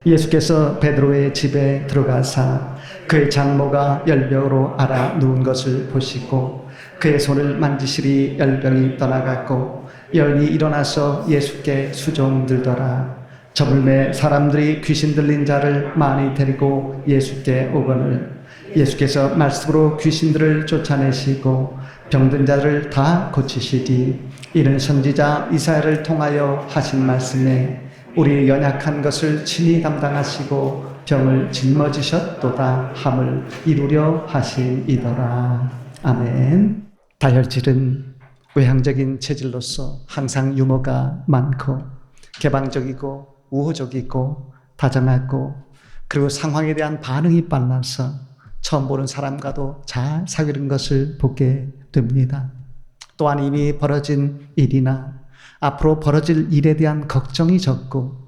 예수께서 베드로의 집에 들어가사 그의 장모가 열병으로 앓아 누운 것을 보시고 그의 손을 만지시리 열병이 떠나갔고 여인이 일어나서 예수께 수종들더라. 저물매 사람들이 귀신 들린 자를 많이 데리고 예수께 오거늘 예수께서 말씀으로 귀신들을 쫓아내시고 병든 자를 다 고치시니 이는 선지자 이사야를 통하여 하신 말씀에 우리 연약한 것을 친히 담당하시고 병을 짊어지셨도다 함을 이루려 하시이더라. 아멘. 다혈질은 외향적인 체질로서 항상 유머가 많고 개방적이고 우호적이고 다정하고 그리고 상황에 대한 반응이 빨라서 처음 보는 사람과도 잘 사귀는 것을 보게 됩니다. 또한 이미 벌어진 일이나 앞으로 벌어질 일에 대한 걱정이 적고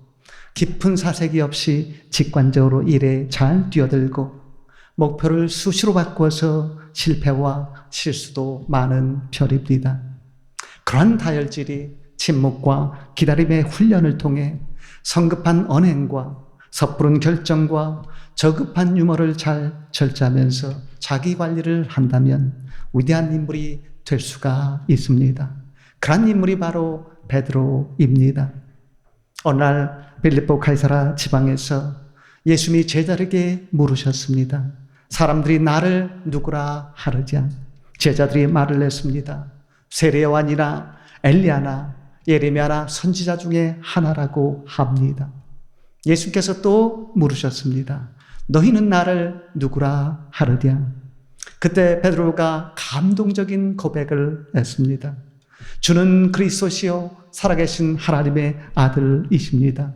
깊은 사색이 없이 직관적으로 일에 잘 뛰어들고 목표를 수시로 바꾸어서 실패와 실수도 많은 편입니다. 그런 다혈질이 침묵과 기다림의 훈련을 통해 성급한 언행과 섣부른 결정과 저급한 유머를 잘 절제하면서 자기 관리를 한다면 위대한 인물이 될 수가 있습니다. 그런 인물이 바로 베드로입니다. 어느 날 빌립보 가이사라 지방에서 예수님이 제자들에게 물으셨습니다. 사람들이 나를 누구라 하느냐? 제자들이 말을 냈습니다. 세례 요한이나 엘리야나 예레미야나 선지자 중에 하나라고 합니다. 예수께서 또 물으셨습니다. 너희는 나를 누구라 하느냐? 그때 베드로가 감동적인 고백을 했습니다. 주는 그리스도시요 살아계신 하나님의 아들이십니다.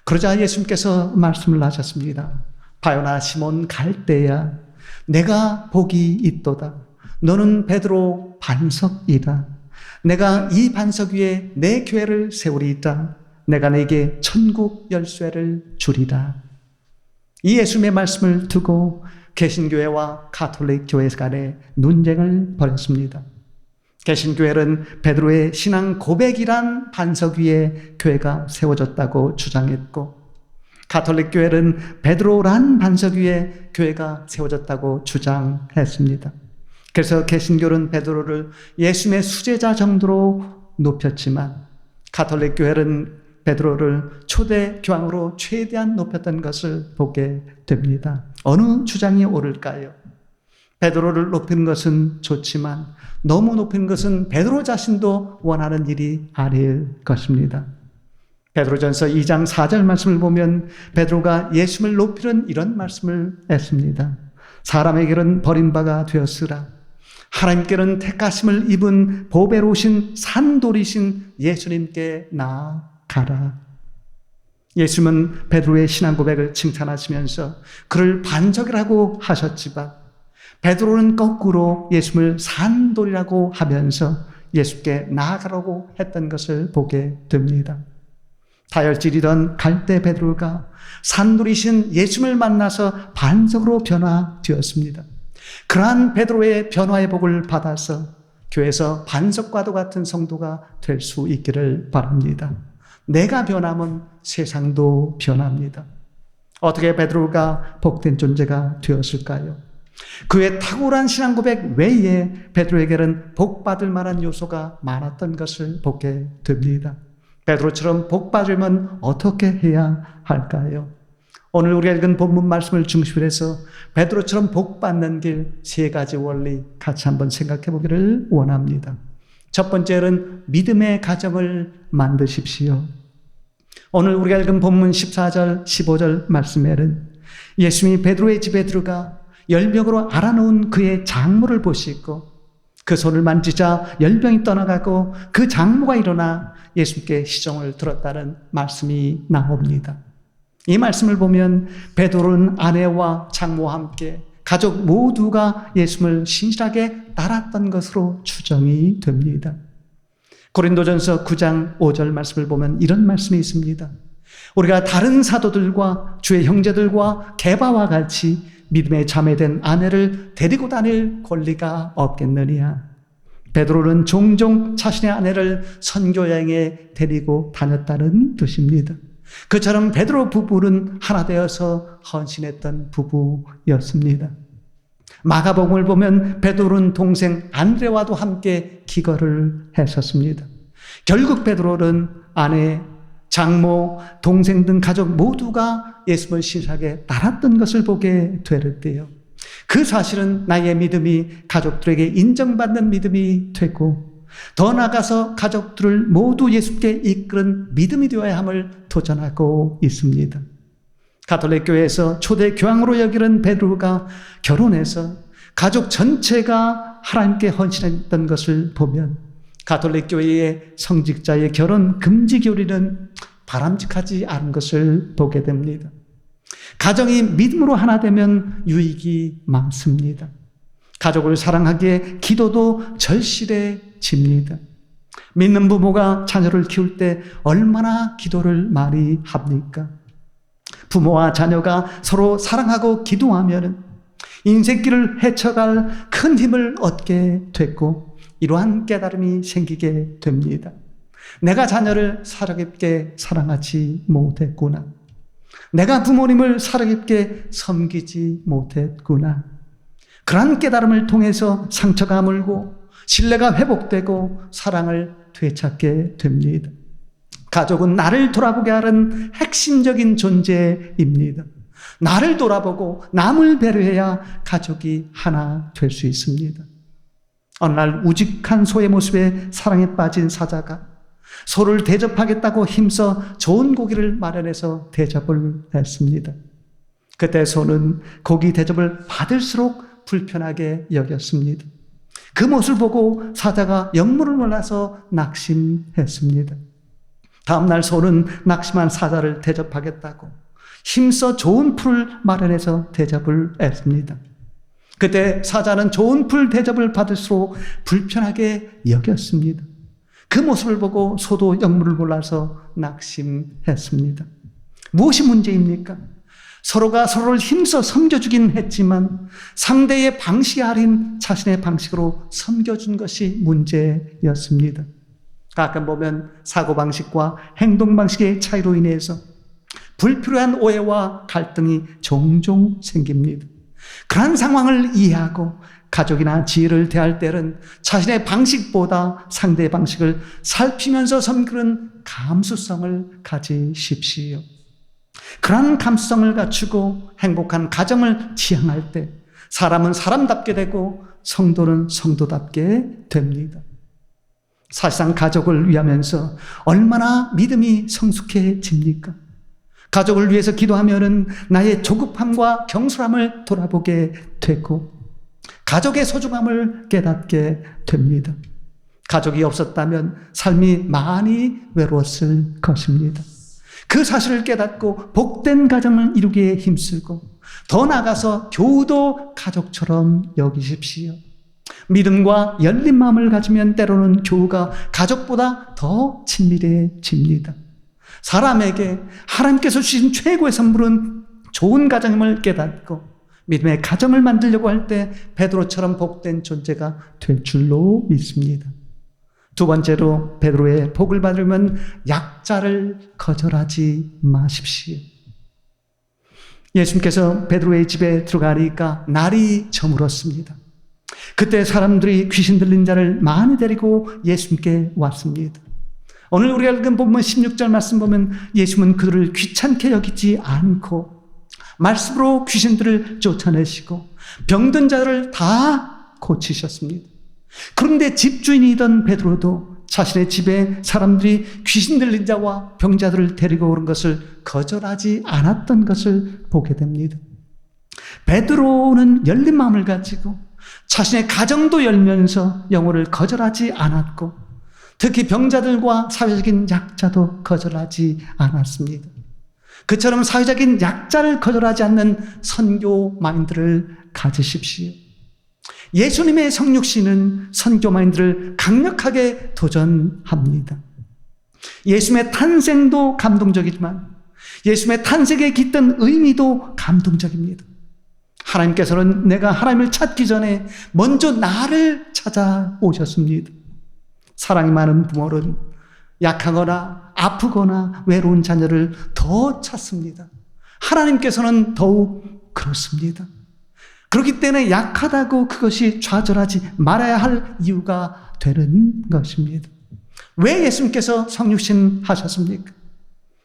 그러자 예수님께서 말씀을 하셨습니다. 바요나 시몬 갈대야 내가 복이 있도다. 너는 베드로 반석이다. 내가 이 반석 위에 내 교회를 세우리이다. 내가 내게 천국 열쇠를 주리라. 이 예수님의 말씀을 두고 개신교회와 가톨릭 교회 간의 논쟁을 벌였습니다. 개신교회는 베드로의 신앙 고백이란 반석 위에 교회가 세워졌다고 주장했고 가톨릭 교회는 베드로란 반석 위에 교회가 세워졌다고 주장했습니다. 그래서 개신교는 베드로를 예수님의 수제자 정도로 높였지만 가톨릭 교회는 베드로를 초대 교황으로 최대한 높였던 것을 보게 됩니다. 어느 주장이 옳을까요? 베드로를 높이는 것은 좋지만 너무 높이는 것은 베드로 자신도 원하는 일이 아닐 것입니다. 베드로전서 2장 4절 말씀을 보면 베드로가 예수님을 높이는 이런 말씀을 했습니다. 사람에게는 버림바가 되었으나 하나님께는 택하심을 입은 보배로우신 산돌이신 예수님께 나아가라. 예수님은 베드로의 신앙 고백을 칭찬하시면서 그를 반석이라고 하셨지만 베드로는 거꾸로 예수님을 산돌이라고 하면서 예수께 나아가라고 했던 것을 보게 됩니다. 다혈질이던 갈대 베드로가 산돌이신 예수님을 만나서 반석으로 변화되었습니다. 그러한 베드로의 변화의 복을 받아서 교회에서 반석과도 같은 성도가 될 수 있기를 바랍니다. 내가 변하면 세상도 변합니다. 어떻게 베드로가 복된 존재가 되었을까요? 그의 탁월한 신앙 고백 외에 베드로에게는 복받을 만한 요소가 많았던 것을 보게 됩니다. 베드로처럼 복받으면 어떻게 해야 할까요? 오늘 우리가 읽은 본문 말씀을 중심으로 해서 베드로처럼 복받는 길 3가지 원리 같이 한번 생각해 보기를 원합니다. 첫 번째는 믿음의 가정을 만드십시오. 오늘 우리가 읽은 본문 14절, 15절 말씀에는 예수님이 베드로의 집에 들어가 열병으로 앓아놓은 그의 장모를 보시고 그 손을 만지자 열병이 떠나가고 그 장모가 일어나 예수님께 시종을 들었다는 말씀이 나옵니다. 이 말씀을 보면 베드로는 아내와 장모와 함께 가족 모두가 예수님을 신실하게 따랐던 것으로 추정이 됩니다. 고린도전서 9장 5절 말씀을 보면 이런 말씀이 있습니다. 우리가 다른 사도들과 주의 형제들과 게바와 같이 믿음에 자매된 아내를 데리고 다닐 권리가 없겠느냐. 베드로는 종종 자신의 아내를 선교 여행에 데리고 다녔다는 뜻입니다. 그처럼 베드로 부부는 하나 되어서 헌신했던 부부였습니다. 마가복음을 보면 베드로는 동생 안드레와도 함께 기거를 했었습니다. 결국 베드로는 아내, 장모, 동생 등 가족 모두가 예수님을 신실하게 따랐던 것을 보게 되는데요. 그 사실은 나의 믿음이 가족들에게 인정받는 믿음이 되고 더 나아가서 가족들을 모두 예수께 이끄는 믿음이 되어야 함을 도전하고 있습니다. 가톨릭 교회에서 초대 교황으로 여기는 베드로가 결혼해서 가족 전체가 하나님께 헌신했던 것을 보면 가톨릭 교회의 성직자의 결혼 금지 교리는 바람직하지 않은 것을 보게 됩니다. 가정이 믿음으로 하나 되면 유익이 많습니다. 가족을 사랑하기에 기도도 절실해집니다. 믿는 부모가 자녀를 키울 때 얼마나 기도를 많이 합니까? 부모와 자녀가 서로 사랑하고 기도하면 인생길을 헤쳐갈 큰 힘을 얻게 됐고 이러한 깨달음이 생기게 됩니다. 내가 자녀를 사랑깊게 사랑하지 못했구나. 내가 부모님을 사랑깊게 섬기지 못했구나. 그러한 깨달음을 통해서 상처가 물고 신뢰가 회복되고 사랑을 되찾게 됩니다. 가족은 나를 돌아보게 하는 핵심적인 존재입니다. 나를 돌아보고 남을 배려해야 가족이 하나 될 수 있습니다. 어느 날 우직한 소의 모습에 사랑에 빠진 사자가 소를 대접하겠다고 힘써 좋은 고기를 마련해서 대접을 했습니다. 그때 소는 고기 대접을 받을수록 불편하게 여겼습니다. 그 모습을 보고 사자가 영문을 몰라서 낙심했습니다. 다음날 소는 낙심한 사자를 대접하겠다고 힘써 좋은 풀을 마련해서 대접을 했습니다. 그때 사자는 좋은 풀 대접을 받을수록 불편하게 여겼습니다. 그 모습을 보고 소도 영문을 몰라서 낙심했습니다. 무엇이 문제입니까? 서로가 서로를 힘써 섬겨주긴 했지만 상대의 방식이 아닌 자신의 방식으로 섬겨준 것이 문제였습니다. 가끔 보면 사고방식과 행동방식의 차이로 인해서 불필요한 오해와 갈등이 종종 생깁니다. 그런 상황을 이해하고 가족이나 지혜를 대할 때는 자신의 방식보다 상대의 방식을 살피면서 섬기는 감수성을 가지십시오. 그런 감수성을 갖추고 행복한 가정을 지향할 때 사람은 사람답게 되고 성도는 성도답게 됩니다. 사실상 가족을 위하면서 얼마나 믿음이 성숙해집니까? 가족을 위해서 기도하면은 나의 조급함과 경솔함을 돌아보게 되고 가족의 소중함을 깨닫게 됩니다. 가족이 없었다면 삶이 많이 외로웠을 것입니다. 그 사실을 깨닫고 복된 가정을 이루기에 힘쓰고 더 나아가서 교우도 가족처럼 여기십시오. 믿음과 열린 마음을 가지면 때로는 교우가 가족보다 더 친밀해집니다. 사람에게 하나님께서 주신 최고의 선물은 좋은 가정임을 깨닫고 믿음의 가정을 만들려고 할 때 베드로처럼 복된 존재가 될 줄로 믿습니다. 두 번째로 베드로의 복을 받으려면 약자를 거절하지 마십시오. 예수님께서 베드로의 집에 들어가니까 날이 저물었습니다. 그때 사람들이 귀신 들린 자를 많이 데리고 예수님께 왔습니다. 오늘 우리가 읽은 본문 16절 말씀 보면 예수님은 그들을 귀찮게 여기지 않고 말씀으로 귀신들을 쫓아내시고 병든 자를 다 고치셨습니다. 그런데 집주인이던 베드로도 자신의 집에 사람들이 귀신 들린 자와 병자들을 데리고 오는 것을 거절하지 않았던 것을 보게 됩니다. 베드로는 열린 마음을 가지고 자신의 가정도 열면서 영혼을 거절하지 않았고 특히 병자들과 사회적인 약자도 거절하지 않았습니다. 그처럼 사회적인 약자를 거절하지 않는 선교 마인드를 가지십시오. 예수님의 성육신은 선교 마인드를 강력하게 도전합니다. 예수님의 탄생도 감동적이지만 예수님의 탄생에 깃든 의미도 감동적입니다. 하나님께서는 내가 하나님을 찾기 전에 먼저 나를 찾아오셨습니다. 사랑이 많은 부모는 약하거나 아프거나 외로운 자녀를 더 찾습니다. 하나님께서는 더욱 그렇습니다. 그렇기 때문에 약하다고 그것이 좌절하지 말아야 할 이유가 되는 것입니다. 왜 예수님께서 성육신 하셨습니까?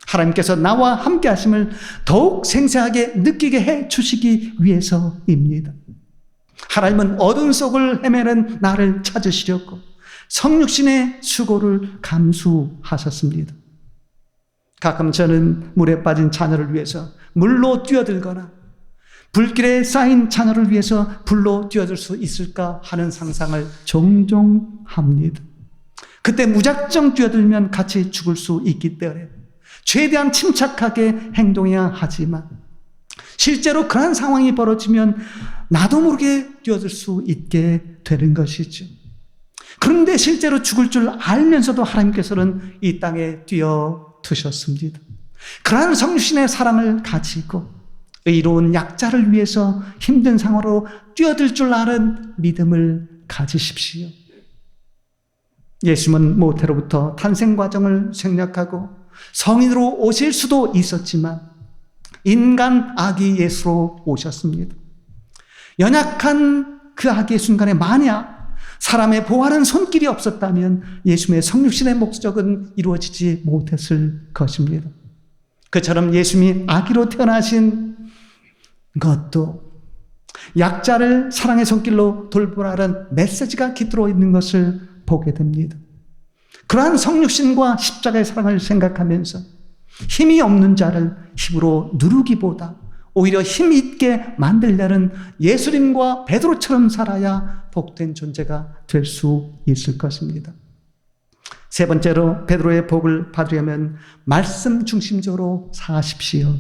하나님께서 나와 함께 하심을 더욱 생생하게 느끼게 해 주시기 위해서입니다. 하나님은 어두운 속을 헤매는 나를 찾으시려고 성육신의 수고를 감수하셨습니다. 가끔 저는 물에 빠진 자녀를 위해서 물로 뛰어들거나 불길에 쌓인 자녀를 위해서 불로 뛰어들 수 있을까 하는 상상을 종종 합니다. 그때 무작정 뛰어들면 같이 죽을 수 있기 때문에 최대한 침착하게 행동해야 하지만 실제로 그런 상황이 벌어지면 나도 모르게 뛰어들 수 있게 되는 것이죠. 그런데 실제로 죽을 줄 알면서도 하나님께서는 이 땅에 뛰어드셨습니다. 그러한 성신의 사랑을 가지고 의로운 약자를 위해서 힘든 상황으로 뛰어들 줄 아는 믿음을 가지십시오. 예수님은 모태로부터 탄생 과정을 생략하고 성인으로 오실 수도 있었지만 인간 아기 예수로 오셨습니다. 연약한 그 아기의 순간에 만약 사람의 보호하는 손길이 없었다면 예수님의 성육신의 목적은 이루어지지 못했을 것입니다. 그처럼 예수님이 아기로 태어나신 것도 약자를 사랑의 손길로 돌보라는 메시지가 깃들어 있는 것을 보게 됩니다. 그러한 성육신과 십자가의 사랑을 생각하면서 힘이 없는 자를 힘으로 누르기보다 오히려 힘 있게 만들려는 예수님과 베드로처럼 살아야 복된 존재가 될 수 있을 것입니다. 세 번째로 베드로의 복을 받으려면 말씀 중심적으로 사십시오.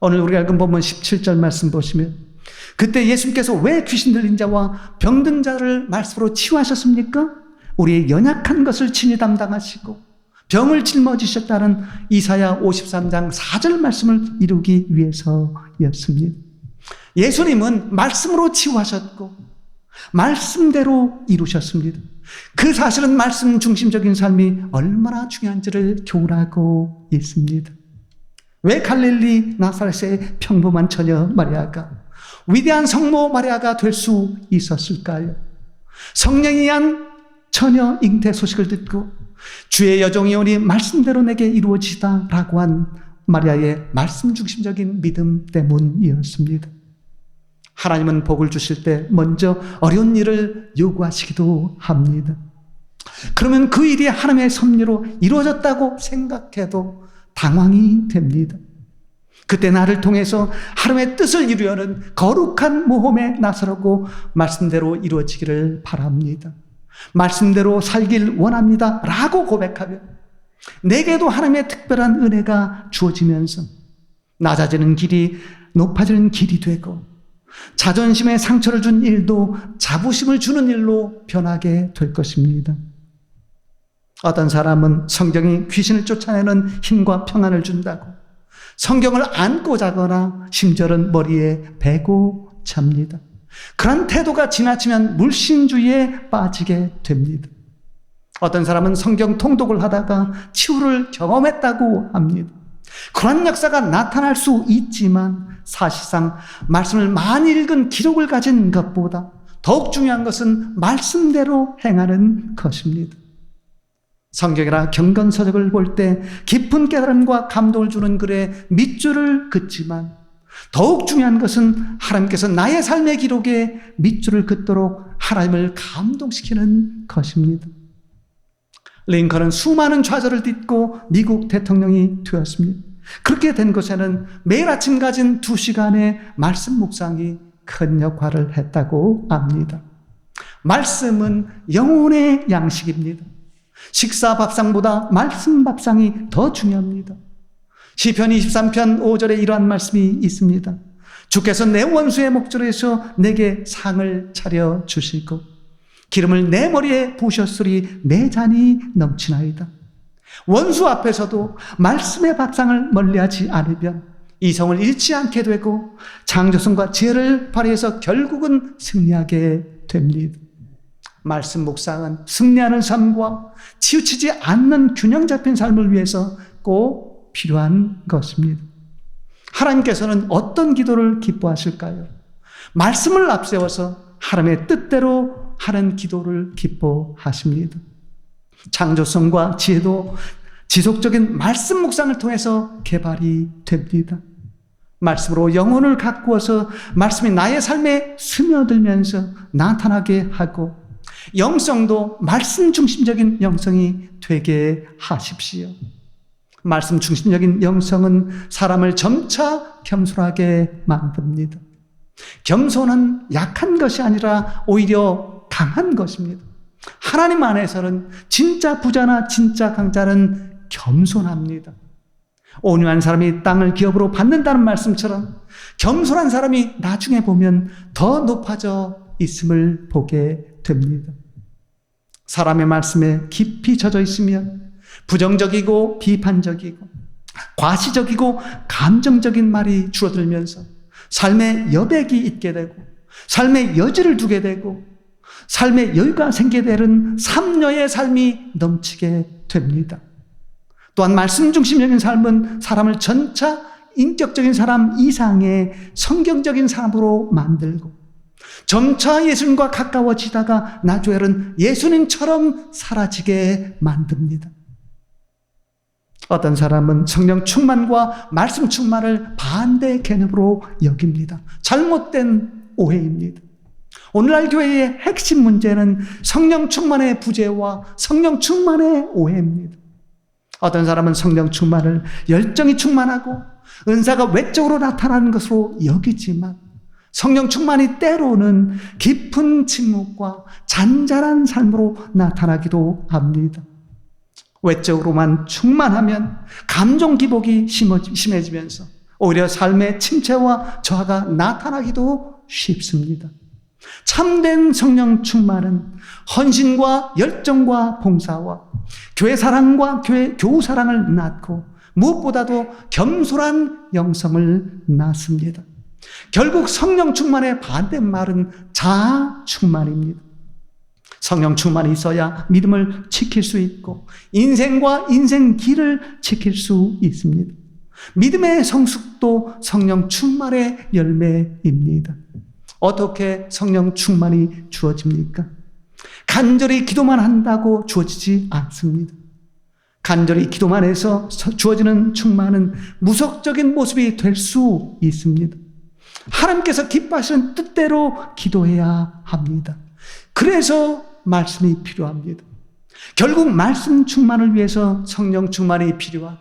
오늘 우리가 읽은 본문 17절 말씀 보시면 그때 예수님께서 왜 귀신 들린 자와 병든 자를 말씀으로 치유하셨습니까? 우리의 연약한 것을 친히 담당하시고 병을 짊어지셨다는 이사야 53장 4절 말씀을 이루기 위해서였습니다. 예수님은 말씀으로 치유하셨고 말씀대로 이루셨습니다. 그 사실은 말씀 중심적인 삶이 얼마나 중요한지를 교훈하고 있습니다. 왜 갈릴리 나사렛의 평범한 처녀 마리아가 위대한 성모 마리아가 될 수 있었을까요? 성령이 한 처녀 잉태 소식을 듣고 주의 여종이 오니 말씀대로 내게 이루어지다라고 한 마리아의 말씀 중심적인 믿음 때문이었습니다. 하나님은 복을 주실 때 먼저 어려운 일을 요구하시기도 합니다. 그러면 그 일이 하나님의 섭리로 이루어졌다고 생각해도 당황이 됩니다. 그때 나를 통해서 하나님의 뜻을 이루려는 거룩한 모험에 나서라고 말씀대로 이루어지기를 바랍니다. 말씀대로 살길 원합니다 라고 고백하면 내게도 하나님의 특별한 은혜가 주어지면서 낮아지는 길이 높아지는 길이 되고 자존심에 상처를 준 일도 자부심을 주는 일로 변하게 될 것입니다. 어떤 사람은 성경이 귀신을 쫓아내는 힘과 평안을 준다고 성경을 안고 자거나 심지어는 머리에 베고 잡니다. 그런 태도가 지나치면 물신주의에 빠지게 됩니다. 어떤 사람은 성경 통독을 하다가 치유를 경험했다고 합니다. 그런 역사가 나타날 수 있지만 사실상 말씀을 많이 읽은 기록을 가진 것보다 더욱 중요한 것은 말씀대로 행하는 것입니다. 성경이나 경건서적을 볼 때 깊은 깨달음과 감동을 주는 글에 밑줄을 긋지만 더욱 중요한 것은 하나님께서 나의 삶의 기록에 밑줄을 긋도록 하나님을 감동시키는 것입니다. 링컨은 수많은 좌절을 딛고 미국 대통령이 되었습니다. 그렇게 된 것에는 매일 아침 가진 2시간의 말씀 묵상이 큰 역할을 했다고 합니다. 말씀은 영혼의 양식입니다. 식사 밥상보다 말씀 밥상이 더 중요합니다. 시편 23편 5절에 이러한 말씀이 있습니다. 주께서 내 원수의 목전에서 내게 상을 차려 주시고 기름을 내 머리에 부으셨으리 내 잔이 넘치나이다. 원수 앞에서도 말씀의 밥상을 멀리하지 않으면 이성을 잃지 않게 되고 장조성과 지혜를 발휘해서 결국은 승리하게 됩니다. 말씀 묵상은 승리하는 삶과 치우치지 않는 균형 잡힌 삶을 위해서 꼭 필요한 것입니다. 하나님께서는 어떤 기도를 기뻐하실까요? 말씀을 앞세워서 하나님의 뜻대로 하는 기도를 기뻐하십니다. 창조성과 지혜도 지속적인 말씀 묵상을 통해서 개발이 됩니다. 말씀으로 영혼을 가꾸어서 말씀이 나의 삶에 스며들면서 나타나게 하고, 영성도 말씀 중심적인 영성이 되게 하십시오. 말씀 중심적인 영성은 사람을 점차 겸손하게 만듭니다. 겸손은 약한 것이 아니라 오히려 강한 것입니다. 하나님 안에서는 진짜 부자나 진짜 강자는 겸손합니다. 온유한 사람이 땅을 기업으로 받는다는 말씀처럼 겸손한 사람이 나중에 보면 더 높아져 있음을 보게 됩니다. 사람의 말씀에 깊이 젖어 있으면 부정적이고 비판적이고 과시적이고 감정적인 말이 줄어들면서 삶의 여백이 있게 되고 삶의 여지를 두게 되고 삶의 여유가 생기게 되는 삼녀의 삶이 넘치게 됩니다. 또한 말씀 중심적인 삶은 사람을 전차 인격적인 사람 이상의 성경적인 사람으로 만들고 점차 예수님과 가까워지다가 나중에는 예수님처럼 사라지게 만듭니다. 어떤 사람은 성령 충만과 말씀 충만을 반대 개념으로 여깁니다. 잘못된 오해입니다. 오늘날 교회의 핵심 문제는 성령 충만의 부재와 성령 충만의 오해입니다. 어떤 사람은 성령 충만을 열정이 충만하고 은사가 외적으로 나타나는 것으로 여기지만 성령 충만이 때로는 깊은 침묵과 잔잔한 삶으로 나타나기도 합니다. 외적으로만 충만하면 감정 기복이 심해지면서 오히려 삶의 침체와 저하가 나타나기도 쉽습니다. 참된 성령 충만은 헌신과 열정과 봉사와 교회 사랑과 교우 사랑을 낳고 무엇보다도 겸손한 영성을 낳습니다. 결국 성령 충만의 반대말은 자아 충만입니다. 성령 충만이 있어야 믿음을 지킬 수 있고 인생과 인생 길을 지킬 수 있습니다. 믿음의 성숙도 성령 충만의 열매입니다. 어떻게 성령 충만이 주어집니까? 간절히 기도만 한다고 주어지지 않습니다. 간절히 기도만 해서 주어지는 충만은 무속적인 모습이 될 수 있습니다. 하나님께서 기뻐하시는 뜻대로 기도해야 합니다. 그래서 말씀이 필요합니다. 결국 말씀 충만을 위해서 성령 충만이 필요하고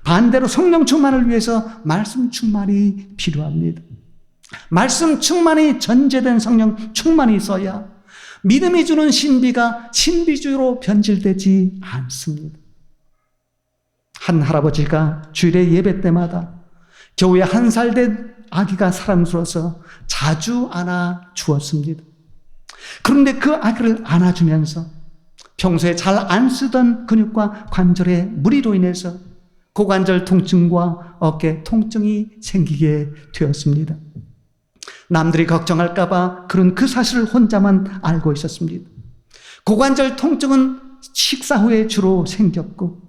반대로 성령 충만을 위해서 말씀 충만이 필요합니다. 말씀 충만이 전제된 성령 충만이 있어야 믿음이 주는 신비가 신비주의로 변질되지 않습니다. 한 할아버지가 주일에 예배 때마다 겨우에 1살 된 아기가 사랑스러워서 자주 안아 주었습니다. 그런데 그 아기를 안아주면서 평소에 잘 안 쓰던 근육과 관절의 무리로 인해서 고관절 통증과 어깨 통증이 생기게 되었습니다. 남들이 걱정할까 봐 그런 그 사실을 혼자만 알고 있었습니다. 고관절 통증은 식사 후에 주로 생겼고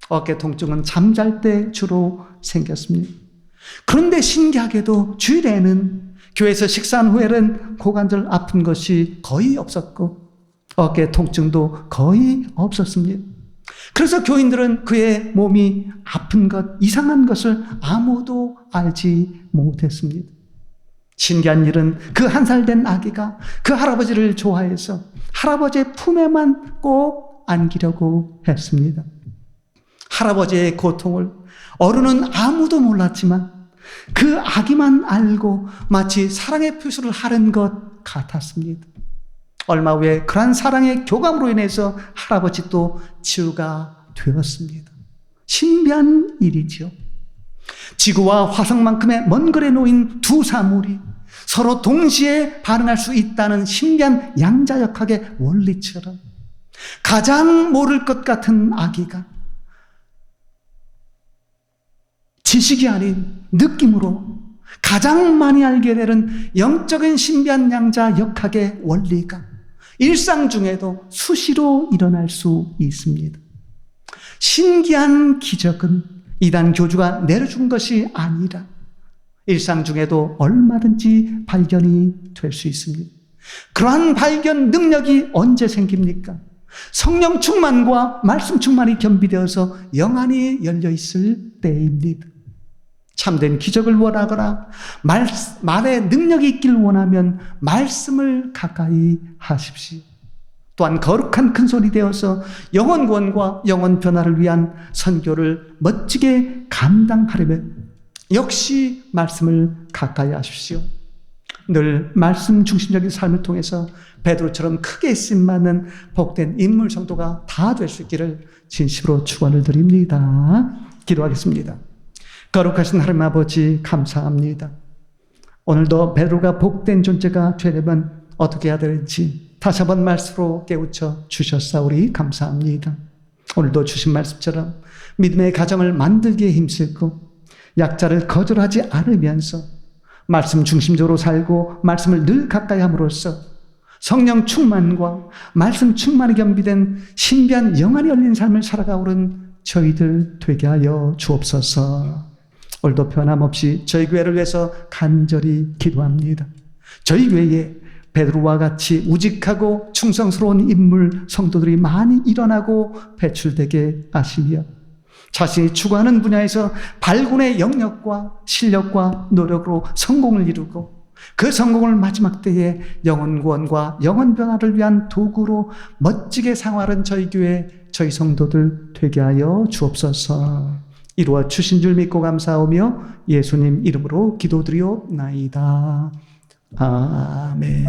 어깨 통증은 잠잘 때 주로 생겼습니다. 그런데 신기하게도 주일에는 교회에서 식사한 후에는 고관절 아픈 것이 거의 없었고 어깨 통증도 거의 없었습니다. 그래서 교인들은 그의 몸이 아픈 것, 이상한 것을 아무도 알지 못했습니다. 신기한 일은 그 1살 된 아기가 그 할아버지를 좋아해서 할아버지의 품에만 꼭 안기려고 했습니다. 할아버지의 고통을 어른은 아무도 몰랐지만 그 아기만 알고 마치 사랑의 표시를 하는 것 같았습니다. 얼마 후에 그러한 사랑의 교감으로 인해서 할아버지도 치유가 되었습니다. 신비한 일이죠. 지구와 화성만큼의 먼 거리에 놓인 두 사물이 서로 동시에 반응할 수 있다는 신기한 양자역학의 원리처럼 가장 모를 것 같은 아기가 지식이 아닌 느낌으로 가장 많이 알게 되는 영적인 신비한 양자역학의 원리가 일상 중에도 수시로 일어날 수 있습니다. 신기한 기적은 이단 교주가 내려준 것이 아니라 일상 중에도 얼마든지 발견이 될 수 있습니다. 그러한 발견 능력이 언제 생깁니까? 성령 충만과 말씀 충만이 겸비되어서 영안이 열려 있을 때입니다. 참된 기적을 원하거나 말에 능력이 있기를 원하면 말씀을 가까이 하십시오. 또한 거룩한 큰손이 되어서 영혼 구원과 영혼 변화를 위한 선교를 멋지게 감당하려면 역시 말씀을 가까이 하십시오. 늘 말씀 중심적인 삶을 통해서 베드로처럼 크게 쓰임받는 복된 인물 성도가 다 될 수 있기를 진심으로 축원을 드립니다. 기도하겠습니다. 거룩하신 하나님 아버지 감사합니다. 오늘도 베드로가 복된 존재가 되려면 어떻게 해야 되는지 다시 한번 말씀으로 깨우쳐 주셨사오니 감사합니다. 오늘도 주신 말씀처럼 믿음의 가정을 만들기에 힘쓰고 약자를 거절하지 않으면서 말씀 중심적으로 살고 말씀을 늘 가까이 함으로써 성령 충만과 말씀 충만이 겸비된 신비한 영안이 열린 삶을 살아가오는 저희들 되게 하여 주옵소서. 오늘도 변함없이 저희 교회를 위해서 간절히 기도합니다. 저희 교회에 베드로와 같이 우직하고 충성스러운 인물 성도들이 많이 일어나고 배출되게 하시며 자신이 추구하는 분야에서 발군의 영역과 실력과 노력으로 성공을 이루고 그 성공을 마지막 때에 영혼 구원과 영혼 변화를 위한 도구로 멋지게 상활한 저희 교회 저희 성도들 되게 하여 주옵소서. 이루어 주신 줄 믿고 감사하며 예수님 이름으로 기도드리옵나이다. 아멘.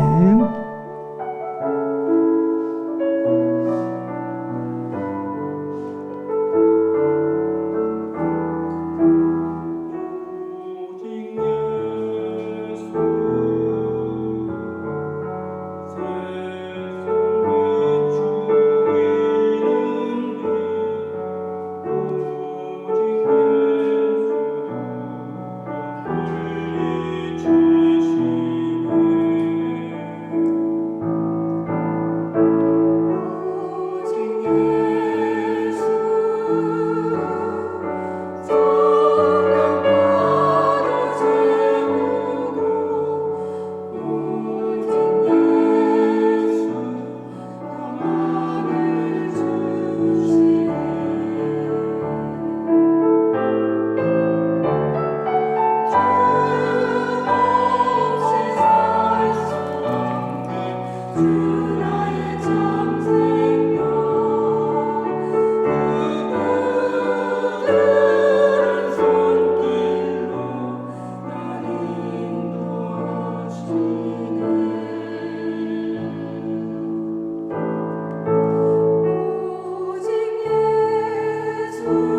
오직 예수